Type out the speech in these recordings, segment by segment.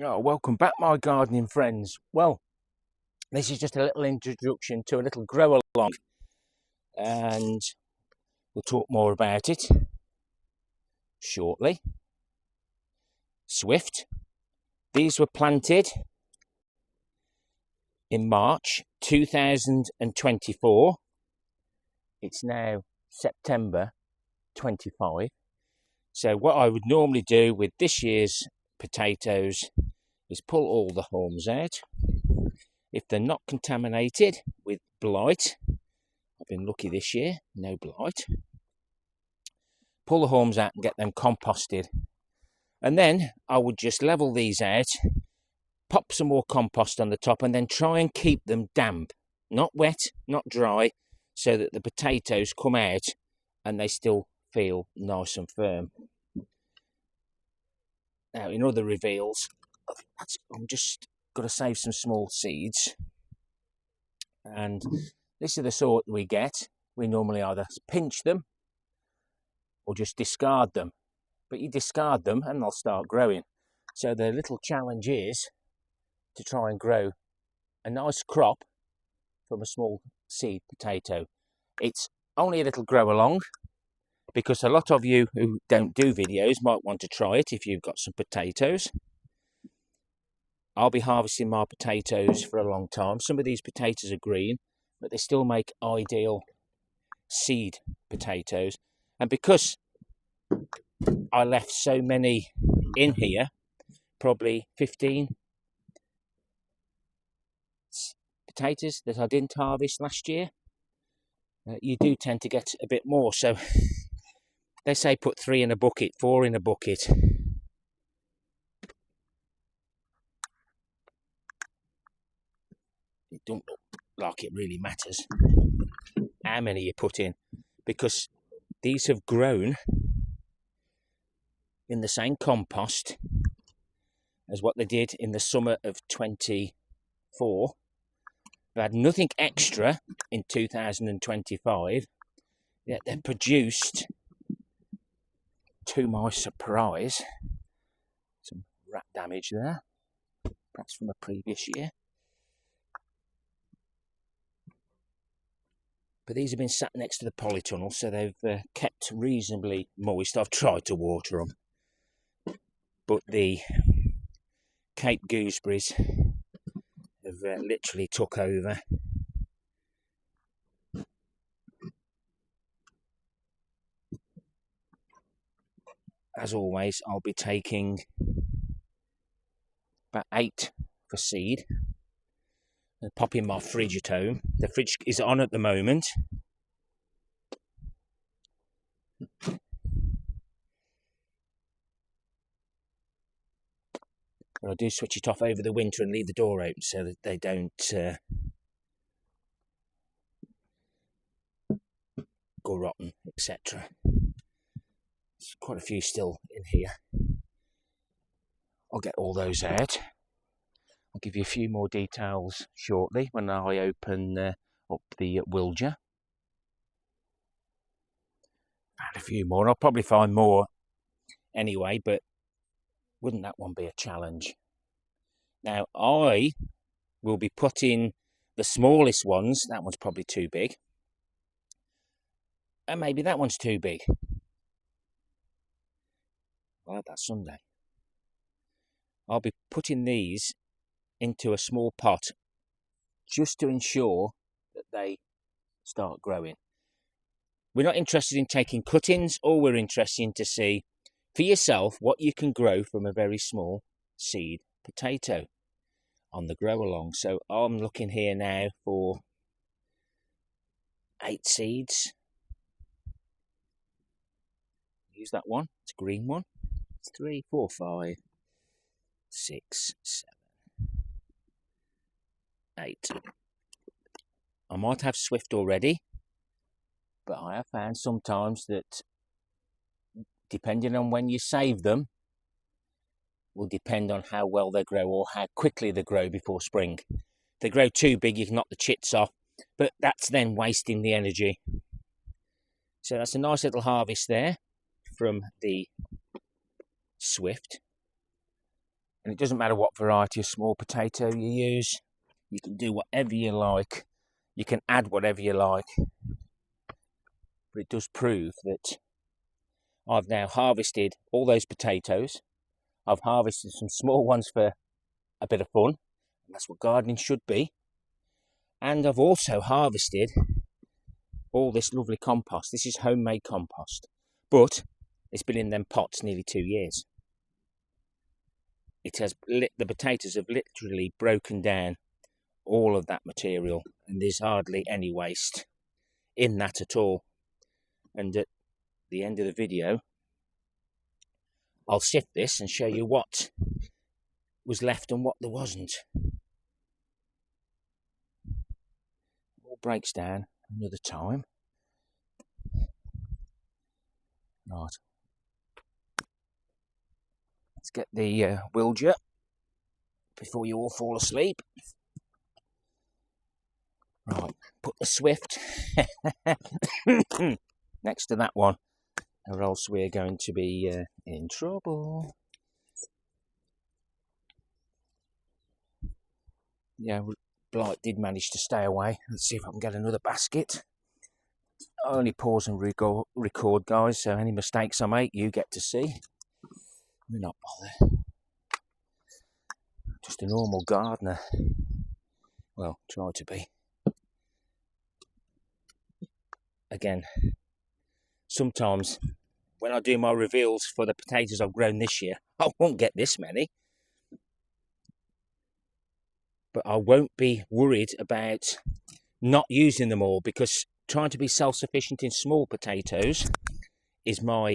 Oh, welcome back, my gardening friends. Well, this is just a little introduction to a little grow along, and we'll talk more about it shortly. Swift. These were planted in March 2024. It's now September 25. So what I would normally do with this year's potatoes is pull all the haulms out. If they're not contaminated with blight, I've been lucky this year, no blight. Pull the haulms out and get them composted. And then I would just level these out, pop some more compost on the top, and then try and keep them damp. Not wet, not dry, so that the potatoes come out and they still feel nice and firm. Now, in other reveals, I'm just got to save some small seeds. And this is the sort we get. We normally either pinch them or just discard them. But you discard them and they'll start growing. So the little challenge is to try and grow a nice crop from a small seed potato. It's only a little grow along, because a lot of you who don't do videos might want to try it if you've got some potatoes. I'll be harvesting my potatoes for a long time. Some of these potatoes are green, but they still make ideal seed potatoes. And because I left so many in here, probably 15 potatoes that I didn't harvest last year, you do tend to get a bit more. So they say put 3 in a bucket, 4 in a bucket. It don't look like it really matters how many you put in, because these have grown in the same compost as what they did in the summer of 24. They had nothing extra in 2025, yet they produced, to my surprise, some rat damage there, perhaps from a previous year. But these have been sat next to the polytunnel, so they've kept reasonably moist. I've tried to water them, but the Cape gooseberries have literally took over. As always, I'll be taking about 8 for seed and pop in my fridge at home. The fridge is on at the moment. But I do switch it off over the winter and leave the door open so that they don't go rotten, etc. There's quite a few still in here. I'll get all those out. I'll give you a few more details shortly when I open up the Wilger. Add a few more. I'll probably find more anyway, but wouldn't that one be a challenge? Now, I will be putting the smallest ones. That one's probably too big. And maybe that one's too big. I'll add that Sunday. I'll be putting these into a small pot just to ensure that they start growing. We're not interested in taking cuttings. All we're interested in to see for yourself what you can grow from a very small seed potato on the grow along. So I'm looking here now for 8 seeds. Use that one. It's a green one. 3, 4, 5, 6, 7, 8. I might have Swift already, but I have found sometimes that depending on when you save them will depend on how well they grow or how quickly they grow before spring. If they grow too big, you can knock the chits off, but that's then wasting the energy. So that's a nice little harvest there from the Swift. And it doesn't matter what variety of small potato you use. You can do whatever you like. You can add whatever you like. But it does prove that I've now harvested all those potatoes. I've harvested some small ones for a bit of fun. And that's what gardening should be. And I've also harvested all this lovely compost. This is homemade compost. But it's been in them pots nearly 2 years. The potatoes have literally broken down all of that material, and there's hardly any waste in that at all. And at the end of the video, I'll sift this and show you what was left and what there wasn't. All breaks down another time. Right. Let's get the Wilger before you all fall asleep. Right, put the Swift next to that one, or else we're going to be in trouble. Yeah, blight did manage to stay away. Let's see if I can get another basket. I only pause and record, guys, so any mistakes I make, you get to see. We're not bothered. Just a normal gardener. Well, try to be. Again, sometimes when I do my reveals for the potatoes I've grown this year, I won't get this many. But I won't be worried about not using them all, because trying to be self-sufficient in small potatoes is my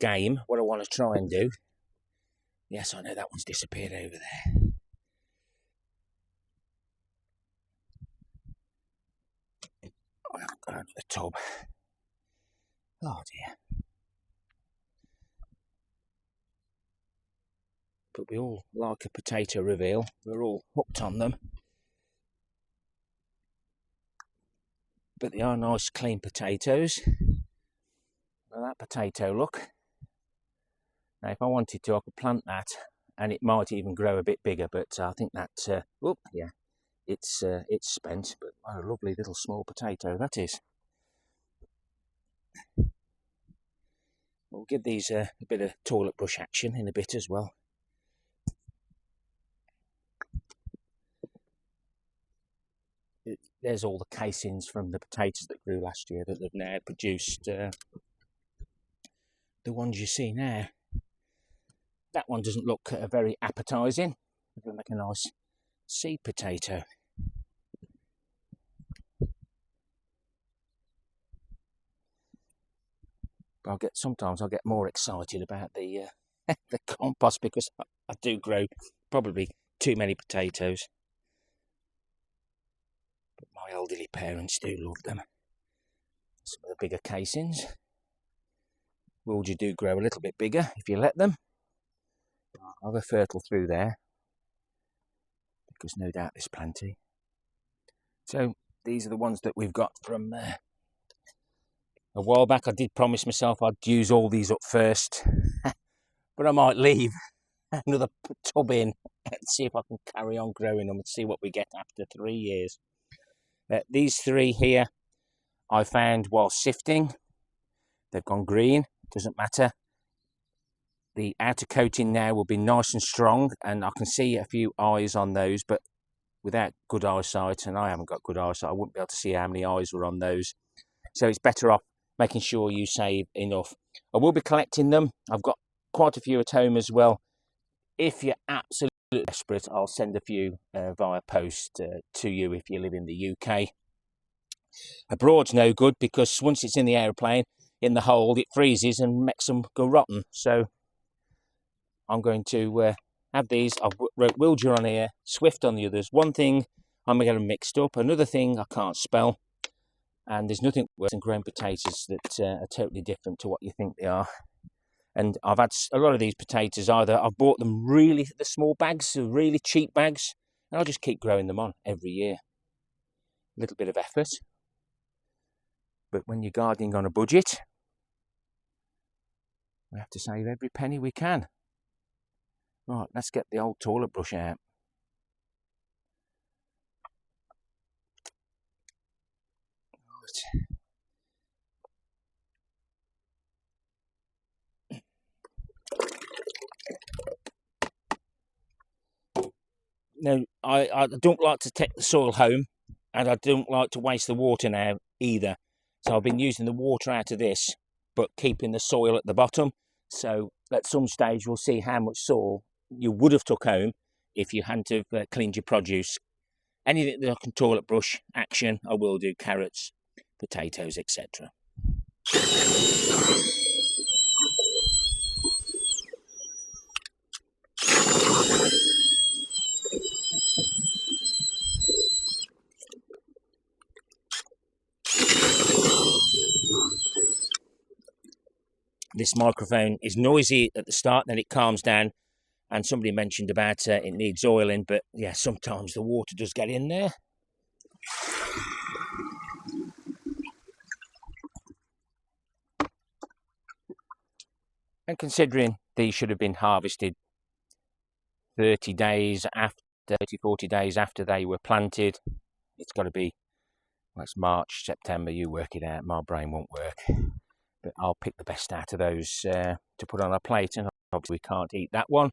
game, what I want to try and do. Yes, I know that one's disappeared over there. I've got out of the tub. Oh dear. But we all like a potato reveal. We're all hooked on them. But they are nice clean potatoes. Well, that potato, look. Now if I wanted to, I could plant that and it might even grow a bit bigger, but I think that, yeah, it's spent. But what a lovely little small potato that is. We'll give these a bit of toilet brush action in a bit as well. There's all the casings from the potatoes that grew last year that they've now produced the ones you see now. That one doesn't look very appetising. It'll make a nice seed potato. But sometimes I'll get more excited about the the compost, because I do grow probably too many potatoes. But my elderly parents do love them. Some of the bigger casings. Wilger do grow a little bit bigger if you let them. I'll have a fertile through there, because no doubt there's plenty. So these are the ones that we've got from a while back. I did promise myself I'd use all these up first, but I might leave another tub in and see if I can carry on growing them and see what we get after 3 years. These three here I found while sifting. They've gone green, doesn't matter. The outer coating now will be nice and strong, and I can see a few eyes on those, but without good eyesight, and I haven't got good eyesight, I wouldn't be able to see how many eyes were on those. So it's better off making sure you save enough. I will be collecting them. I've got quite a few at home as well. If you're absolutely desperate, I'll send a few via post to you if you live in the UK. Abroad's no good, because once it's in the aeroplane, in the hold, it freezes and makes them go rotten. So I'm going to have these. I've wrote Wilger on here, Swift on the others. One thing I'm going to get them mixed up. Another thing I can't spell. And there's nothing worse than growing potatoes that are totally different to what you think they are. And I've had a lot of these potatoes, either I've bought them really, the small bags, the really cheap bags, and I'll just keep growing them on every year. A little bit of effort. But when you're gardening on a budget, We have to save every penny we can. Right, let's get the old toilet brush out. Right. Now, I don't like to take the soil home, and I don't like to waste the water now either. So I've been using the water out of this, but keeping the soil at the bottom. So at some stage we'll see how much soil you would have took home if you hadn't have cleaned your produce. Anything that I can toilet brush action, I will do. Carrots, potatoes, etc. This microphone is noisy at the start, then it calms down. And somebody mentioned about it needs oiling, but yeah, sometimes the water does get in there. And considering these should have been harvested 30 days after, 30, 40 days after they were planted, it's got to be, well, it's March, September, you work it out, my brain won't work. But I'll pick the best out of those to put on a plate, and obviously we can't eat that one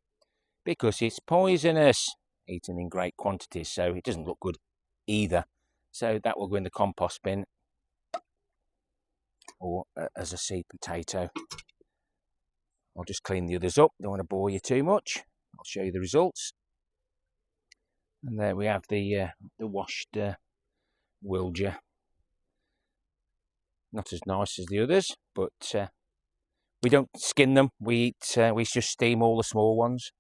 because it's poisonous, eaten in great quantities, so it doesn't look good either. So that will go in the compost bin or as a seed potato. I'll just clean the others up, don't want to bore you too much. I'll show you the results. And there we have the washed Wilgia. Not as nice as the others, but we don't skin them. We just steam all the small ones.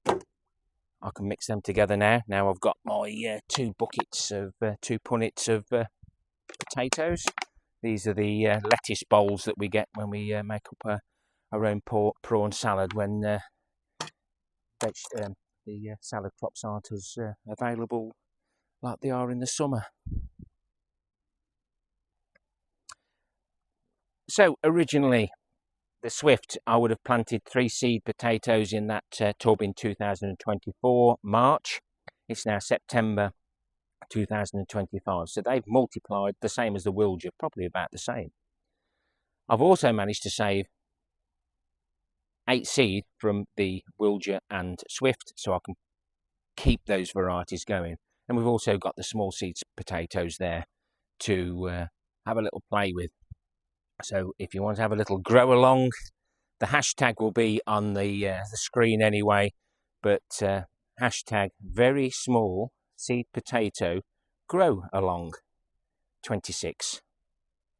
I can mix them together now. Now I've got my 2 buckets of 2 punnets of potatoes. These are the lettuce bowls that we get when we make up our own prawn salad when the salad crops aren't as available like they are in the summer. So originally, the Swift, I would have planted 3 seed potatoes in that tub in 2024, March. It's now September 2025, so they've multiplied the same as the Wilgia, probably about the same. I've also managed to save 8 seed from the Wilgia and Swift, so I can keep those varieties going. And we've also got the small seed potatoes there to have a little play with. So if you want to have a little grow along, the hashtag will be on the screen anyway, but hashtag very small seed potato grow along 26.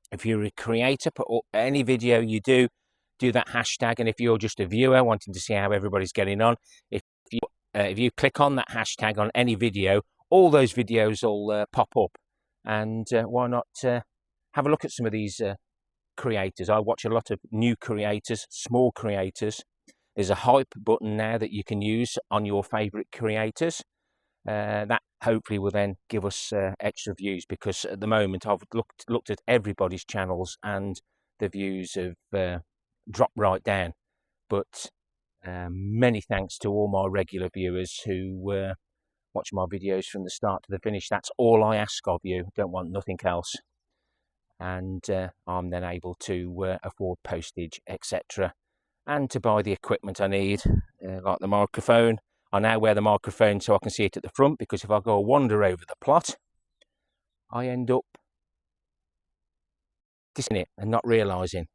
If you're a creator, put up any video you do that hashtag, and if you're just a viewer wanting to see how everybody's getting on, if you click on that hashtag on any video, all those videos will pop up, and why not have a look at some of these creators. I watch a lot of new creators, small creators. There's a hype button now that you can use on your favorite creators. That hopefully will then give us extra views, because at the moment I've looked at everybody's channels and the views have dropped right down. But many thanks to all my regular viewers who watch my videos from the start to the finish. That's all I ask of you. Don't want nothing else. And I'm then able to afford postage, etc., and to buy the equipment I need, like the microphone. I now wear the microphone so I can see it at the front, because if I go wander over the plot, I end up dissing it and not realising.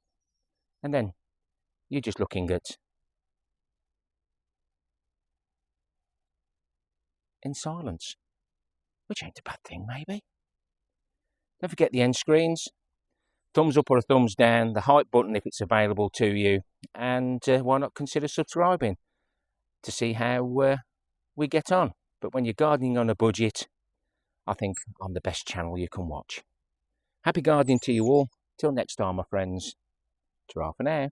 And then you're just looking at in silence, which ain't a bad thing, maybe. Don't forget the end screens, thumbs up or a thumbs down, the hype button if it's available to you, and why not consider subscribing to see how we get on. But when you're gardening on a budget, I think I'm the best channel you can watch. Happy gardening to you all. Till next time, my friends. Ta-ra for now.